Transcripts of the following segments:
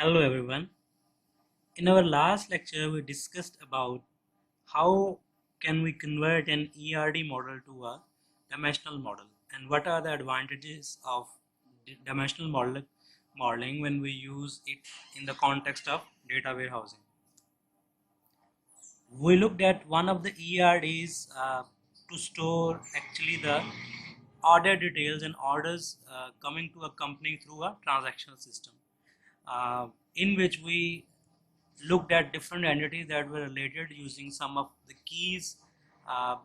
Hello everyone. In our last lecture, we discussed about how can we convert an ERD model to a dimensional model and what are the advantages of dimensional modeling when we use it in the context of data warehousing. We looked at one of the ERDs to store actually the order details and orders coming to a company through a transactional system, in which we looked at different entities that were related using some of the keys, uh,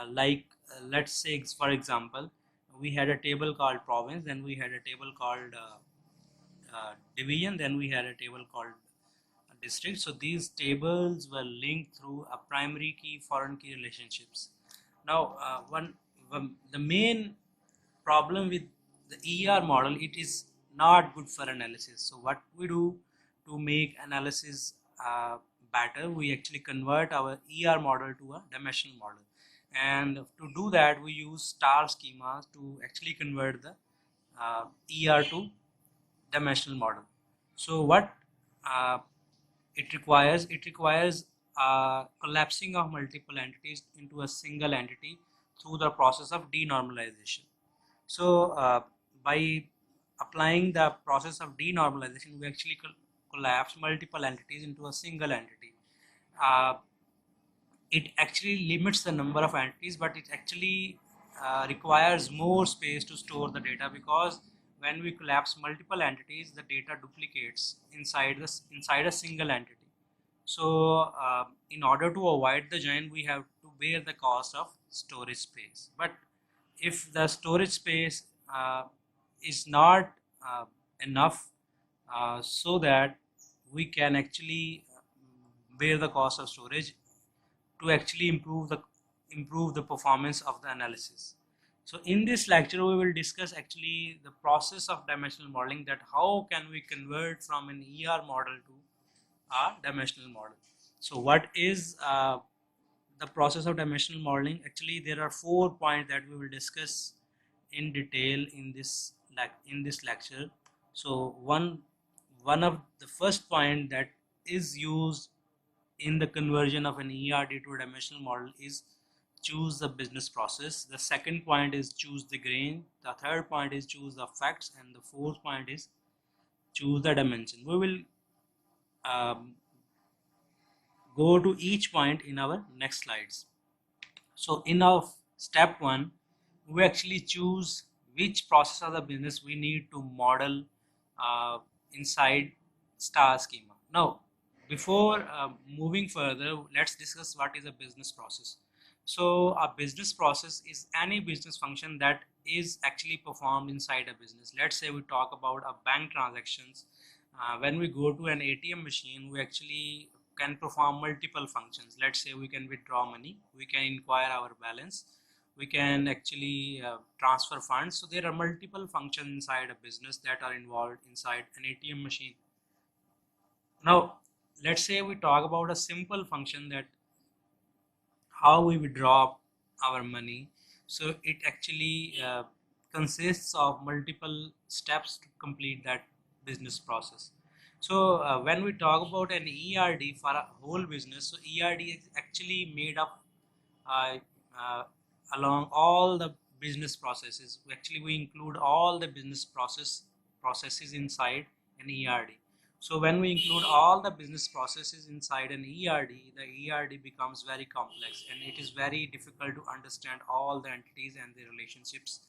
let's say for example we had a table called province, then we had a table called division, then we had a table called district. So these tables were linked through a primary key foreign key relationships. Now the main problem with the ER model, it is not good for analysis. So what we do to make analysis better, we actually convert our ER model to a dimensional model. And to do that, we use star schemas to actually convert the ER to dimensional model. So what uh, it requires collapsing of multiple entities into a single entity through the process of denormalization. So by applying the process of denormalization, we actually collapse multiple entities into a single entity. Uh, it actually limits the number of entities, but it actually requires more space to store the data, because when we collapse multiple entities, the data duplicates inside a single entity. So in order to avoid the join, we have to bear the cost of storage space. But if the storage space is not enough, so that we can actually bear the cost of storage to actually improve the performance of the analysis. So in this lecture we will discuss actually the process of dimensional modeling, that how can we convert from an ER model to a dimensional model. So what is the process of dimensional modeling? Actually there are 4 points that we will discuss in detail in this lecture. So one of the first point that is used in the conversion of an ERD to a dimensional model is choose the business process. The second point is choose the grain. The third point is choose the facts, and the fourth point is choose the dimension. We will um, go to each point in our next slides. So in our step one, we actually choose which process of the business we need to model inside star schema. Now, before moving further, let's discuss what is a business process. So a business process is any business function that is actually performed inside a business. Let's say we talk about a bank transactions. When we go to an ATM machine, we actually can perform multiple functions. Let's say we can withdraw money, we can inquire our balance, we can actually transfer funds. So there are multiple functions inside a business that are involved inside an ATM machine. Now let's say we talk about a simple function, that how we withdraw our money. So it actually consists of multiple steps to complete that business process. So when we talk about an ERD for a whole business, so ERD is actually made up uh, uh, along all the business processes. Actually we include all the business processes inside an ERD. So when we include all the business processes inside an ERD, the ERD becomes very complex and it is very difficult to understand all the entities and their relationships,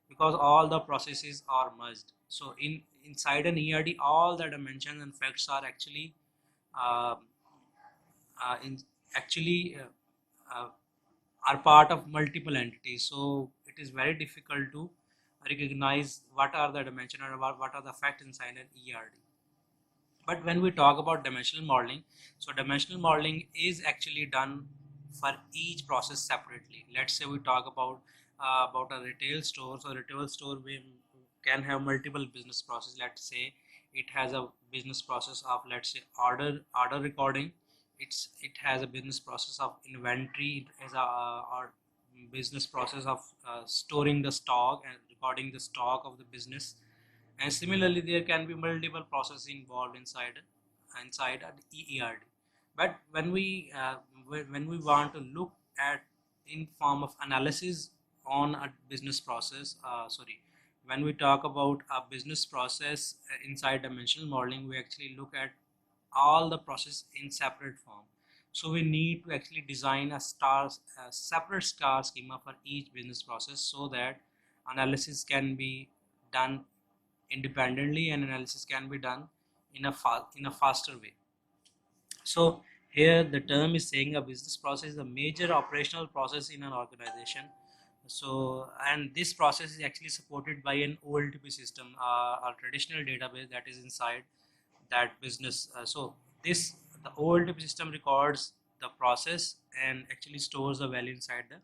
because all the processes are merged. So inside an ERD, all the dimensions and facts are actually uh, in actually are part of multiple entities. So it is very difficult to recognize what are the dimension and what are the facts inside an ERD. But when we talk about dimensional modeling, so dimensional modeling is actually done for each process separately. Let's say we talk about a retail store. So retail store we can have multiple business process. Let's say it has a business process of, let's say, order recording. It has a business process of inventory. It has a or business process of storing the stock and recording the stock of the business. And similarly, there can be multiple processes involved inside an EERD. But when we want to look at in form of analysis on a business process, when we talk about a business process inside dimensional modeling, we actually look at all the process in separate form. So we need to actually design a separate star schema for each business process, so that analysis can be done independently and analysis can be done in a faster way. So here the term is saying a business process is a major operational process in an organization. So, and this process is actually supported by an OLTP system, a traditional database that is inside that business. So this the OLTP system records the process and actually stores the value inside the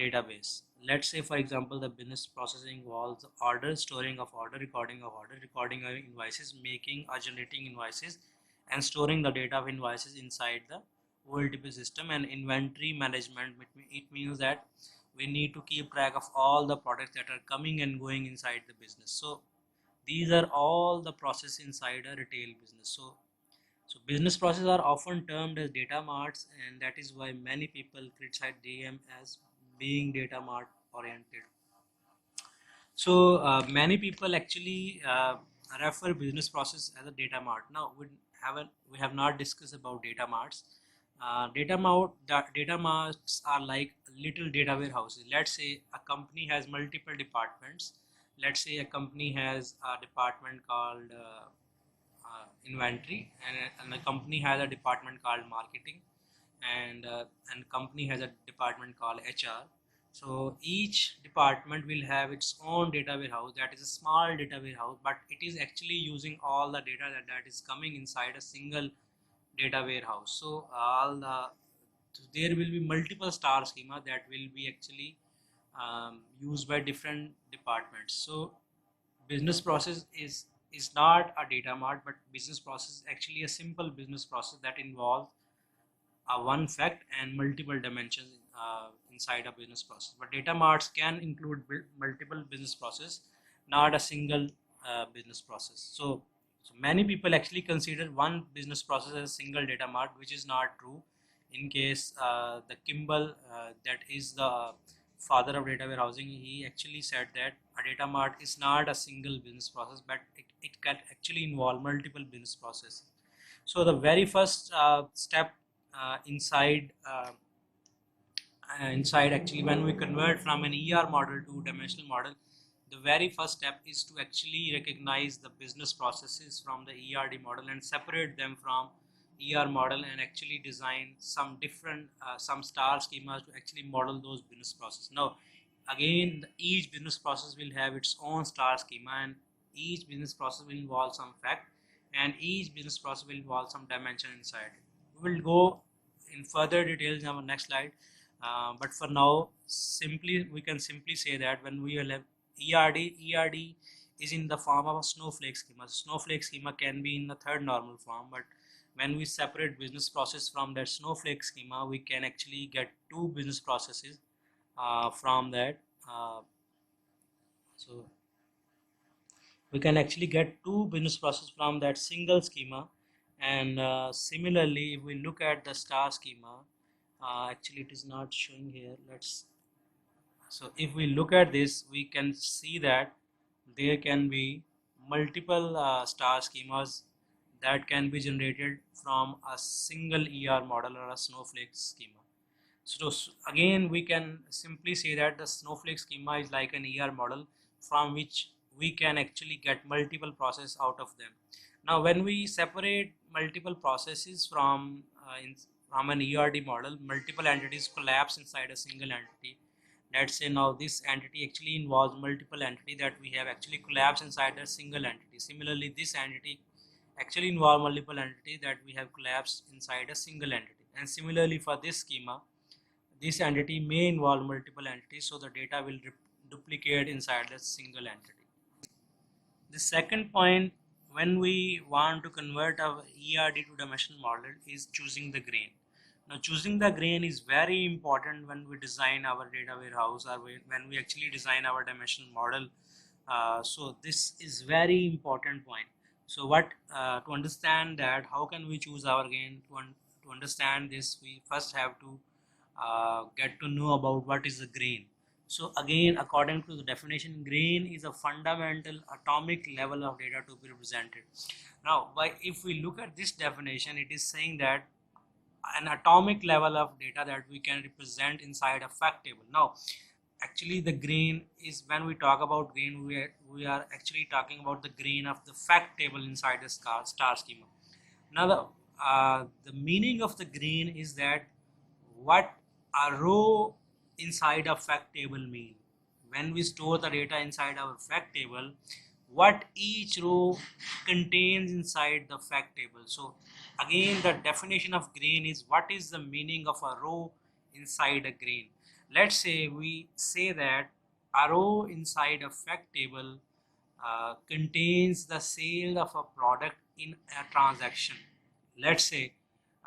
database. Let's say, for example, the business processing involves order, storing of order, recording of invoices, making or generating invoices, and storing the data of invoices inside the OLTP system. And inventory management, it means that we need to keep track of all the products that are coming and going inside the business. So these are all the process inside a retail business. So business processes are often termed as data marts, and that is why many people criticize DM as being data mart oriented. So many people actually refer business process as a data mart. Now we have not discussed about data marts. Data marts are like little data warehouses. Let's say a company has multiple departments. Let's say a company has a department called inventory, and the company has a department called marketing, and company has a department called HR. So each department will have its own data warehouse, that is a small data warehouse, but it is actually using all the data that is coming inside a single data warehouse. So there will be multiple star schema that will be actually used by different departments. So business process is not a data mart, but business process is actually a simple business process that involves a one fact and multiple dimensions inside a business process. But data marts can include multiple business process, not a single business process. So many people actually consider one business process as a single data mart, which is not true. In case the Kimball, that is the father of data warehousing, he actually said that a data mart is not a single business process, but it can actually involve multiple business processes. So the very first step inside actually, when we convert from an ER model to dimensional model, the very first step is to actually recognize the business processes from the ERD model and separate them from ER model, and actually design some different some star schemas to actually model those business processes. Now again, each business process will have its own star schema, and each business process will involve some fact, and each business process will involve some dimension inside. We will go in further details in our next slide, but for now, simply we can simply say that when we will have ERD is in the form of a snowflake schema. Snowflake schema can be in the third normal form, but when we separate business process from that snowflake schema, we can actually get two business processes from that. So we can actually get two business process from that single schema. And similarly, if we look at the star schema, actually it is not showing here. So if we look at this, we can see that there can be multiple star schemas that can be generated from a single ER model or a snowflake schema. So again, we can simply say that the snowflake schema is like an ER model from which we can actually get multiple processes out of them. Now when we separate multiple processes from an ERD model, multiple entities collapse inside a single entity. Let's say now this entity actually involves multiple entity that we have actually collapsed inside a single entity. Similarly, this entity actually involve multiple entities that we have collapsed inside a single entity. And similarly for this schema, this entity may involve multiple entities, so the data will duplicate inside a single entity. The second point, when we want to convert our ERD to dimensional model, is choosing the grain. Now choosing the grain is very important when we design our data warehouse, or when we actually design our dimensional model So this is very important point. So what to understand that how can we choose our grain, to understand this we first have to get to know about what is a grain. So again, according to the definition, grain is a fundamental atomic level of data to be represented. Now if we look at this definition, it is saying that an atomic level of data that we can represent inside a fact table. Now actually the grain is, when we talk about grain, we are actually talking about the grain of the fact table inside the star schema. Now the meaning of the grain is that what a row inside a fact table mean. When we store the data inside our fact table, what each row contains inside the fact table. So again, the definition of grain is what is the meaning of a row inside a grain. Let's say we say that a row inside a fact table contains the sale of a product in a transaction. Let's say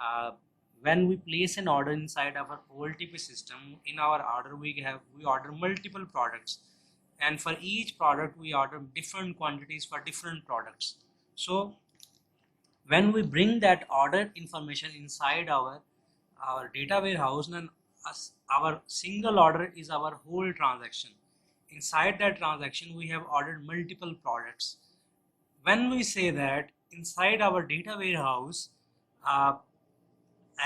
uh, when we place an order inside our OLTP system, in our order we order multiple products, and for each product we order different quantities for different products. So when we bring that order information inside our data warehouse, then our single order is our whole transaction. Inside that transaction we have ordered multiple products. When we say that inside our data warehouse, uh,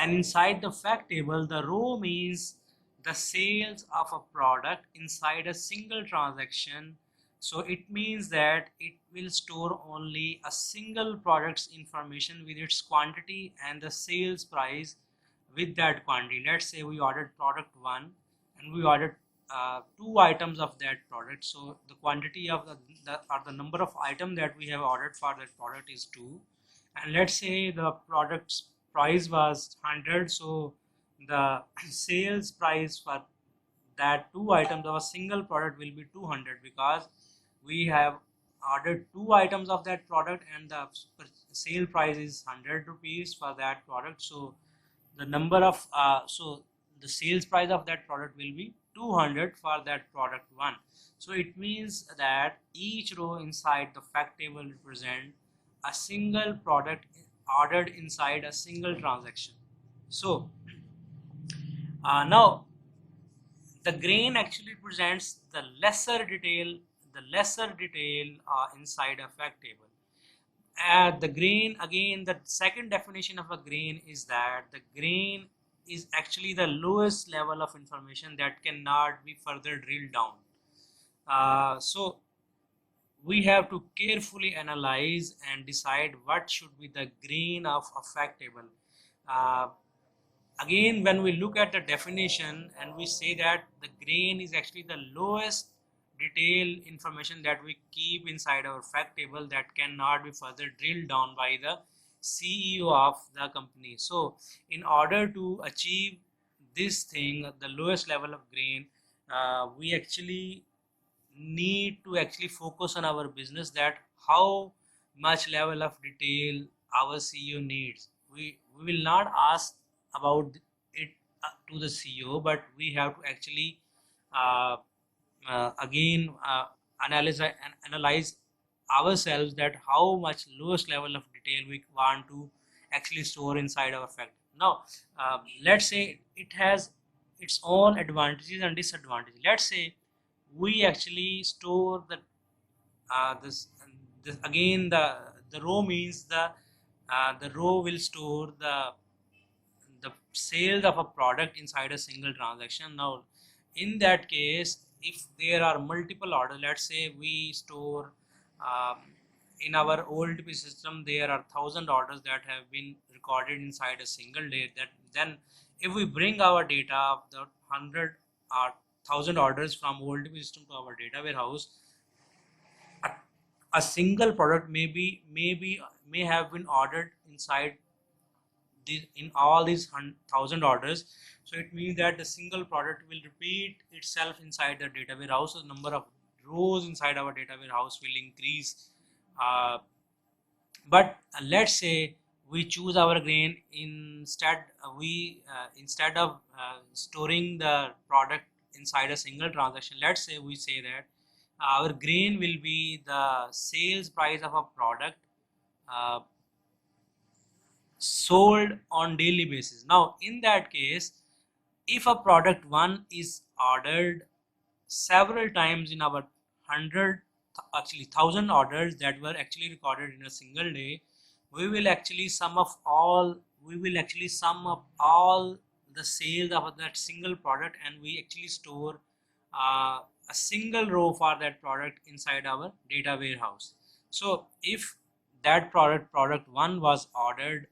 and inside the fact table, the row means the sales of a product inside a single transaction. So it means that it will store only a single product's information with its quantity and the sales price with that quantity. Let's say we ordered product 1 and we ordered 2 items of that product. So the quantity of or the number of items that we have ordered for that product is 2, and let's say the product's price was 100. So the sales price for that 2 items of a single product will be 200, because we have ordered 2 items of that product and the sale price is 100 rupees for that product. So the number of so the sales price of that product will be 200 for that product 1. So it means that each row inside the fact table represent a single product ordered inside a single transaction. So now the grain actually presents the lesser detail inside a fact table. The grain, again, the second definition of a grain is that the grain is actually the lowest level of information that cannot be further drilled down. So we have to carefully analyze and decide what should be the grain of a fact table. Uh, Again, when we look at the definition and we say that the grain is actually the lowest detail information that we keep inside our fact table that cannot be further drilled down by the CEO of the company. So in order to achieve this thing, the lowest level of grain, we actually need to actually focus on our business, that how much level of detail our CEO needs. We will not ask about it to the CEO, but we have to actually uh, again analyze ourselves, that how much lowest level of detail we want to actually store inside our factory. Now let's say it has its own advantages and disadvantages. Let's say we actually store this again, the row means the row will store the sales of a product inside a single transaction. Now in that case, if there are multiple orders, let's say we store um, in our OLTP system there are 1,000 orders that have been recorded inside a single day. That then if we bring our data of the 100 or 1,000 orders from OLTP system to our data warehouse, a, a single product may have been ordered inside in all these 1,000 orders. So it means that the single product will repeat itself inside the data warehouse. So the number of rows inside our data warehouse will increase. uh, but let's say we choose our grain instead, we instead of storing the product inside a single transaction, let's say we say that our grain will be the sales price of a product uh, sold on daily basis. Now in that case, if a product one is ordered several times in our hundred, actually thousand orders that were actually recorded in a single day, we will actually sum of all we will actually sum up all the sales of that single product, and we actually store uh, a single row for that product inside our data warehouse. So if that product one was ordered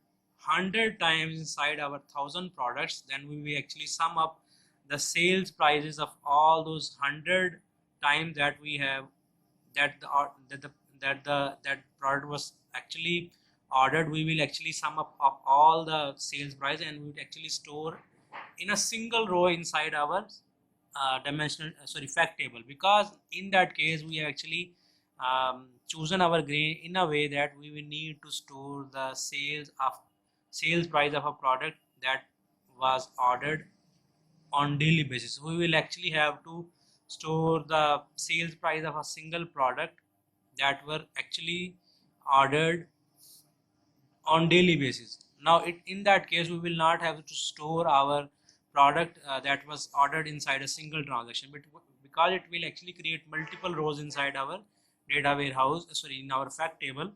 100 times inside our 1000 products, then we will actually sum up the sales prices of all those 100 times that we have that the that product was actually ordered. We will actually sum up of all the sales price, and we would actually store in a single row inside our dimensional sorry fact table, because in that case we have actually chosen our grain in a way that we will need to store the sales price of a product that was ordered on daily basis. We will actually have to store the sales price of a single product that were actually ordered on daily basis. Now in that case we will not have to store our product that was ordered inside a single transaction, but because it will actually create multiple rows inside our data warehouse, sorry, in our fact table.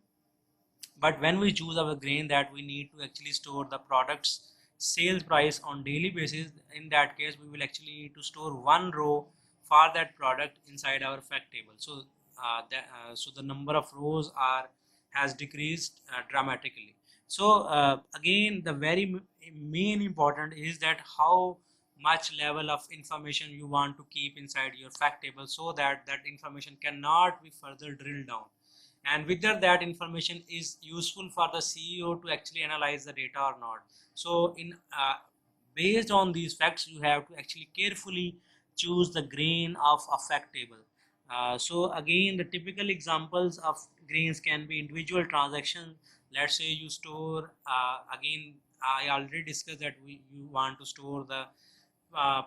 But when we choose our grain that we need to actually store the product's sales price on daily basis, in that case we will actually need to store one row for that product inside our fact table. So so the number of rows are has decreased dramatically. So again, the very main important is that how much level of information you want to keep inside your fact table, so that that information cannot be further drilled down, and whether that information is useful for the CEO to actually analyze the data or not. So in based on these facts, you have to actually carefully choose the grain of a fact table. So again, the typical examples of grains can be individual transactions. Let's say you store again, I already discussed that you want to store the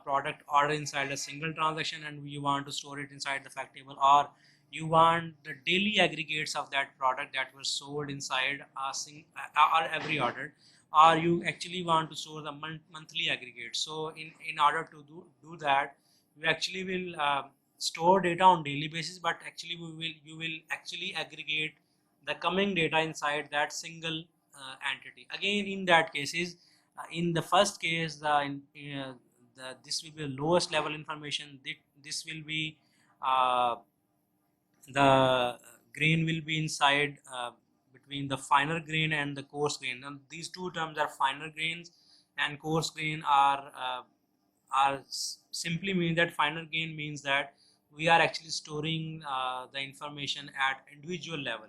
product order inside a single transaction, and you want to store it inside the fact table, or you want the daily aggregates of that product that were sold inside or every order, or you actually want to store the monthly aggregates. So in order to do that, you actually will store data on daily basis, but actually you will actually aggregate the coming data inside that single entity. Again, in that cases, in the first case, this will be the lowest level information. This will be the grain will be inside between the finer grain and the coarse grain. And these two terms are finer grains and coarse grain are simply mean that finer grain means that we are actually storing the information at individual level,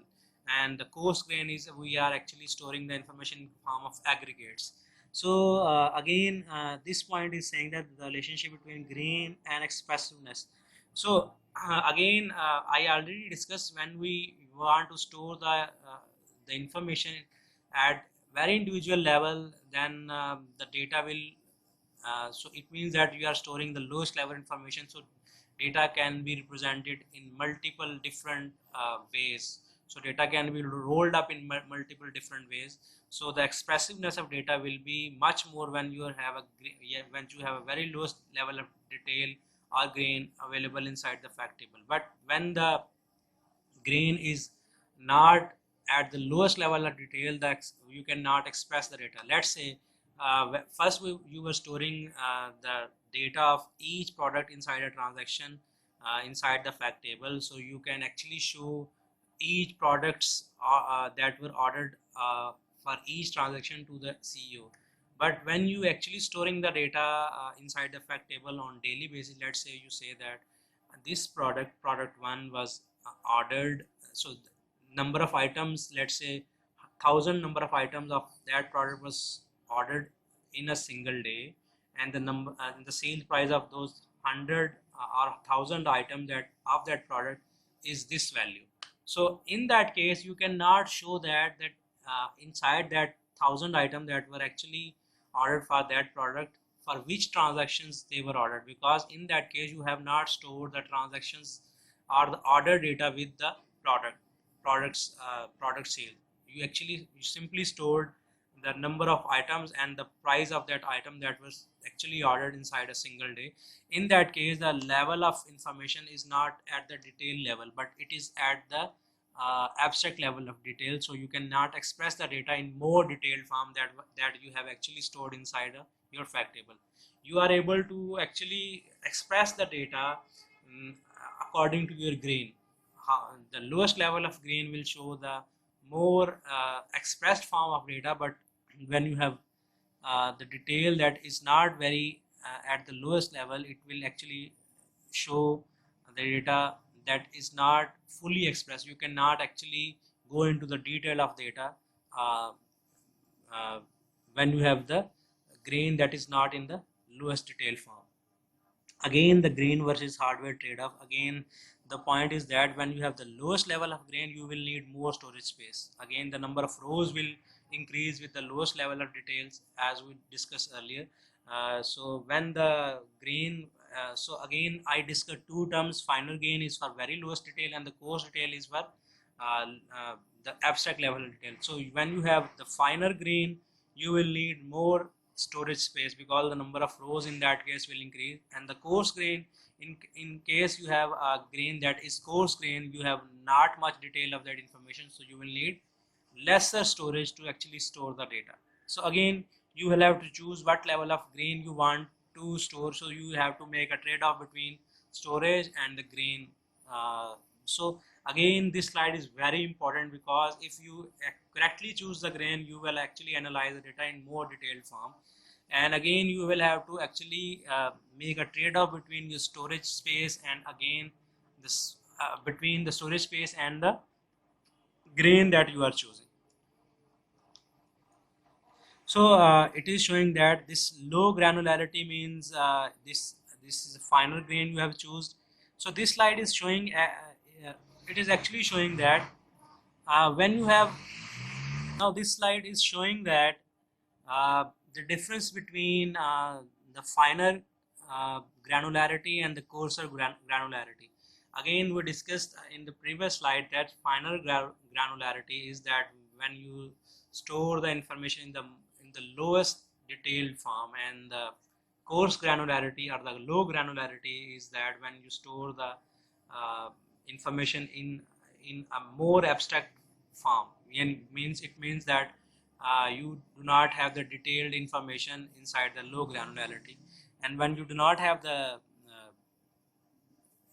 and the coarse grain is we are actually storing the information in form of aggregates. So again, this point is saying that the relationship between grain and expressiveness. So again, I already discussed, when we want to store the information at very individual level, then the data will so it means that you are storing the lowest level information. So data can be represented in multiple different ways. So data can be rolled up in multiple different ways. So the expressiveness of data will be much more when you have when you have a very lowest level of detail or grain available inside the fact table. But when the grain is not at the lowest level of detail, that you cannot express the data. Let's say first you were storing the data of each product inside a transaction inside the fact table, so you can actually show each products that were ordered for each transaction to the CEO. But when you actually storing the data inside the fact table on daily basis, let's say you say that this product one was ordered, so number of items, let's say 1000 number of items of that product was ordered in a single day, and the number and the sales price of those 100 or 1000 items that of that product is this value. So in that case, you cannot show that inside that 1000 items that were actually ordered for that product, for which transactions they were ordered, because in that case you have not stored the transactions or the order data with the product sale. You simply stored the number of items and the price of that item that was actually ordered inside a single day. In that case, the level of information is not at the detail level, but it is at the abstract level of detail. So you cannot express the data in more detailed form that you have actually stored inside your fact table. You are able to actually express the data according to your grain. The lowest level of grain will show the more expressed form of data, but when you have the detail that is not very at the lowest level, it will actually show the data that is not fully expressed. You cannot actually go into the detail of data uh, uh, when you have the grain that is not in the lowest detail form. Again, the grain versus hardware trade-off. Again, the point is that when you have the lowest level of grain, you will need more storage space. Again, the number of rows will increase with the lowest level of details, as we discussed earlier. So when the grain so again I discussed two terms. Final grain is for very lowest detail and the coarse detail is for uh, uh, the abstract level detail. So when you have the finer grain, you will need more storage space because the number of rows in that case will increase. And the coarse grain, in case you have a grain that is coarse grain, you have not much detail of that information, so you will need lesser storage to actually store the data. So again, you will have to choose what level of grain you want to store, so you have to make a trade-off between storage and the grain. So again, this slide is very important because if you correctly choose the grain, you will actually analyze the data in more detailed form. And again, you will have to actually make a trade-off between your storage space and again this between the storage space and the grain that you are choosing. So it is showing that this low granularity means this is a finer grain you have chosen. So this slide is showing it is actually showing that when you have now this slide is showing that the difference between the finer granularity and the coarser granularity. Again, we discussed in the previous slide that finer granularity is that when you store the information in the lowest detailed form, and the coarse granularity or the low granularity is that when you store the information in a more abstract form. And it means that you do not have the detailed information inside the low granularity. And when you do not have the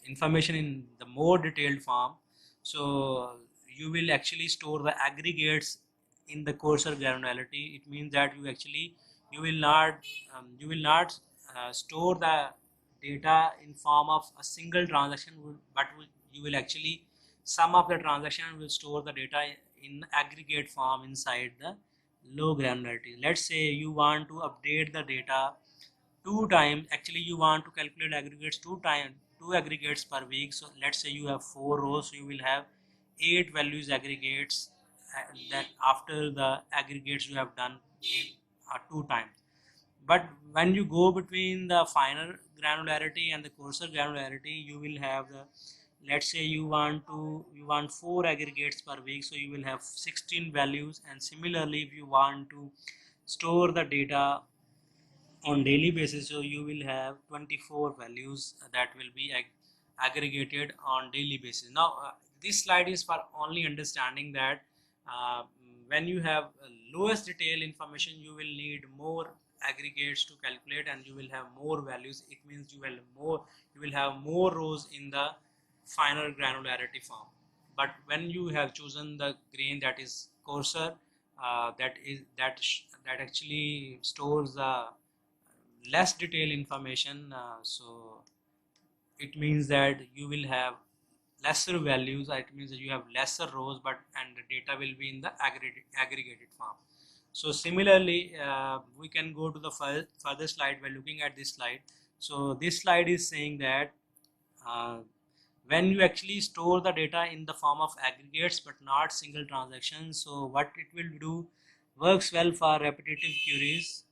information in the more detailed form, so you will actually store the aggregates in the coarser granularity. It means that you will not store the data in form of a single transaction, but you will actually some of the transaction will store the data in aggregate form inside the low granularity. Let's say you want to update the data two times. Actually, you want to calculate aggregates two aggregates per week. So let's say you have 4 rows, so you will have 8 values aggregates that after the aggregates you have done two times. But when you go between the finer granularity and the coarser granularity, you will have the, let's say you want 4 aggregates per week, so you will have 16 values. And similarly, if you want to store the data on daily basis, so you will have 24 values that will be aggregated on daily basis. Now this slide is for only understanding that uh, when you have lowest detail information, you will need more aggregates to calculate and you will have more values. It means you will have more rows in the finer granularity form. But when you have chosen the grain that is coarser, that actually stores the less detailed information, so it means that you will have lesser values. It means that you have lesser rows, but and the data will be in the aggregated form. So similarly, we can go to the further slide by looking at this slide. So this slide is saying that uh, when you actually store the data in the form of aggregates but not single transactions, so what it will do works well for repetitive queries.